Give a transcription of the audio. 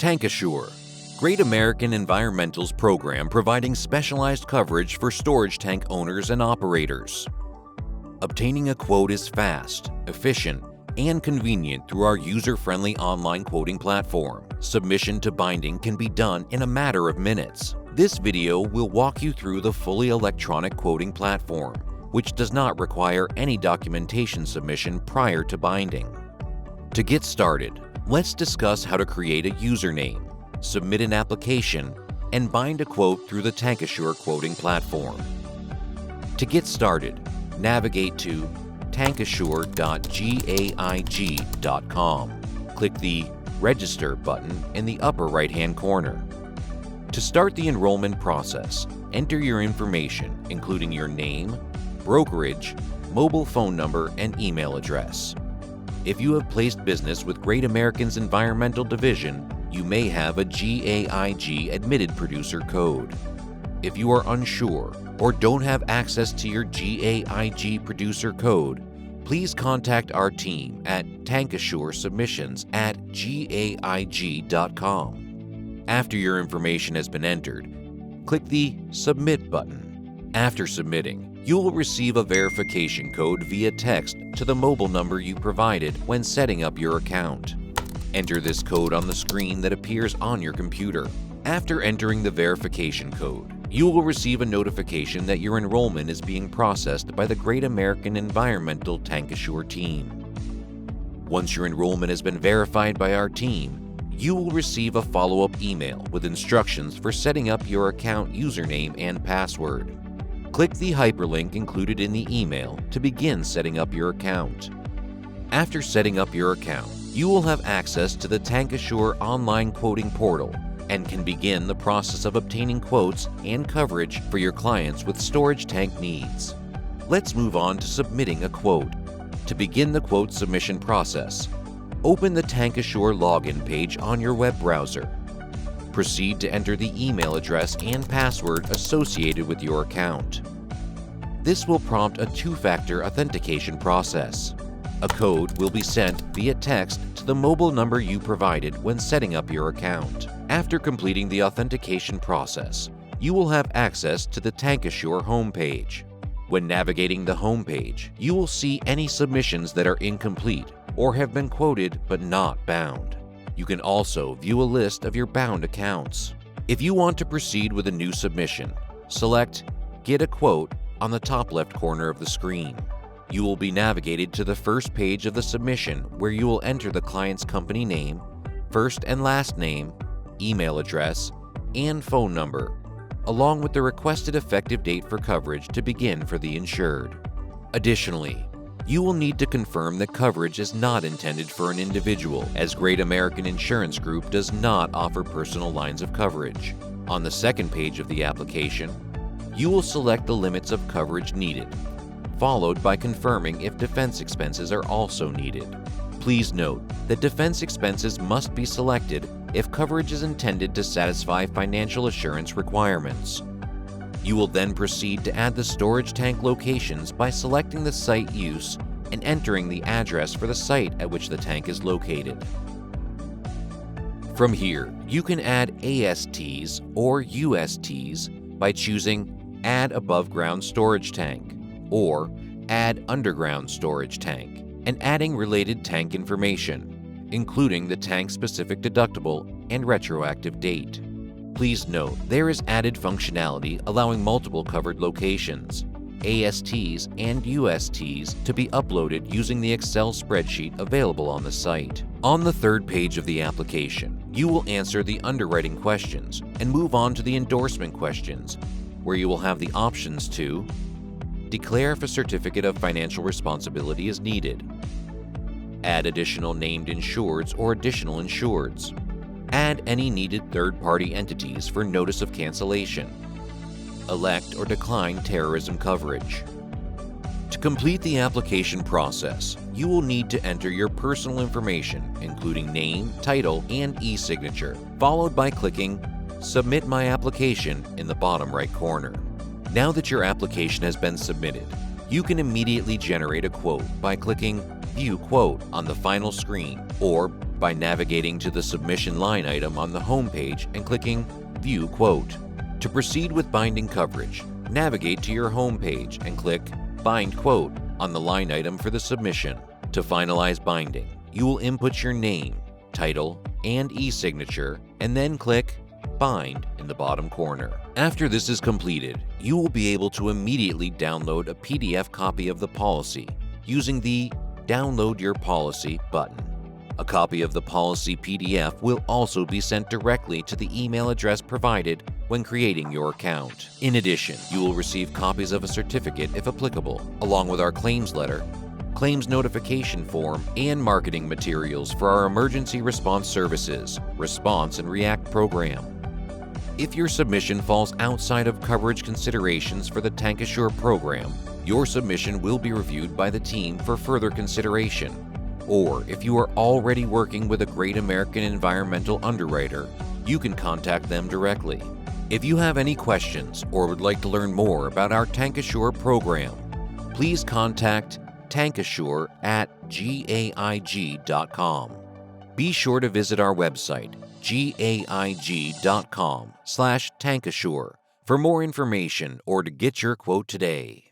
TankAssure, Great American Environmental's program providing specialized coverage for storage tank owners and operators. Obtaining a quote is fast, efficient, and convenient through our user-friendly online quoting platform. Submission to binding can be done in a matter of minutes. This video will walk you through the fully electronic quoting platform, which does not require any documentation submission prior to binding. To get started, let's discuss how to create a username, submit an application, and bind a quote through the TankAssure quoting platform. To get started, navigate to tankassure.gaig.com. Click the Register button in the upper right-hand corner. To start the enrollment process, enter your information, including your name, brokerage, mobile phone number, and email address. If you have placed business with Great American's Environmental Division, you may have a GAIG admitted producer code. If you are unsure or don't have access to your GAIG producer code, please contact our team at tankassuresubmissions@gaig.com. After your information has been entered, click the Submit button. After submitting, you will receive a verification code via text to the mobile number you provided when setting up your account. Enter this code on the screen that appears on your computer. After entering the verification code, you will receive a notification that your enrollment is being processed by the Great American Environmental TankAssure team. Once your enrollment has been verified by our team, you will receive a follow-up email with instructions for setting up your account username and password. Click the hyperlink included in the email to begin setting up your account. After setting up your account, you will have access to the TankAssure online quoting portal and can begin the process of obtaining quotes and coverage for your clients with storage tank needs. Let's move on to submitting a quote. To begin the quote submission process, open the TankAssure login page on your web browser. Proceed to enter the email address and password associated with your account. This will prompt a two-factor authentication process. A code will be sent via text to the mobile number you provided when setting up your account. After completing the authentication process, you will have access to the TankAssure homepage. When navigating the homepage, you will see any submissions that are incomplete or have been quoted but not bound. You can also view a list of your bound accounts. If you want to proceed with a new submission, select Get a Quote on the top left corner of the screen. You will be navigated to the first page of the submission where you will enter the client's company name, first and last name, email address, and phone number, along with the requested effective date for coverage to begin for the insured. Additionally, you will need to confirm that coverage is not intended for an individual, as Great American Insurance Group does not offer personal lines of coverage. On the second page of the application, you will select the limits of coverage needed, followed by confirming if defense expenses are also needed. Please note that defense expenses must be selected if coverage is intended to satisfy financial assurance requirements. You will then proceed to add the storage tank locations by selecting the site use and entering the address for the site at which the tank is located. From here, you can add ASTs or USTs by choosing Add Above Ground Storage Tank or Add Underground Storage Tank and adding related tank information, including the tank-specific deductible and retroactive date. Please note, there is added functionality allowing multiple covered locations, ASTs and USTs, to be uploaded using the Excel spreadsheet available on the site. On the third page of the application, you will answer the underwriting questions and move on to the endorsement questions, where you will have the options to declare if a certificate of financial responsibility is needed, add additional named insureds or additional insureds, add any needed third-party entities for notice of cancellation, elect or decline terrorism coverage. To complete the application process, you will need to enter your personal information, including name, title, and e-signature, followed by clicking Submit My Application in the bottom right corner. Now that your application has been submitted, you can immediately generate a quote by clicking View Quote on the final screen or by navigating to the submission line item on the home page and clicking View Quote. To proceed with binding coverage, navigate to your home page and click Bind Quote on the line item for the submission. To finalize binding, you will input your name, title, and e-signature, and then click Bind in the bottom corner. After this is completed, you will be able to immediately download a PDF copy of the policy using the Download Your Policy button. A copy of the policy PDF will also be sent directly to the email address provided when creating your account. In addition, you will receive copies of a certificate if applicable, along with our claims letter, claims notification form, and marketing materials for our emergency response services, Response and React program. If your submission falls outside of coverage considerations for the TankAssure program, your submission will be reviewed by the team for further consideration. Or if you are already working with a Great American Environmental underwriter, you can contact them directly. If you have any questions or would like to learn more about our TankAssure program, please contact TankAssure at gaig.com. Be sure to visit our website, gaig.com/TankAssure, for more information or to get your quote today.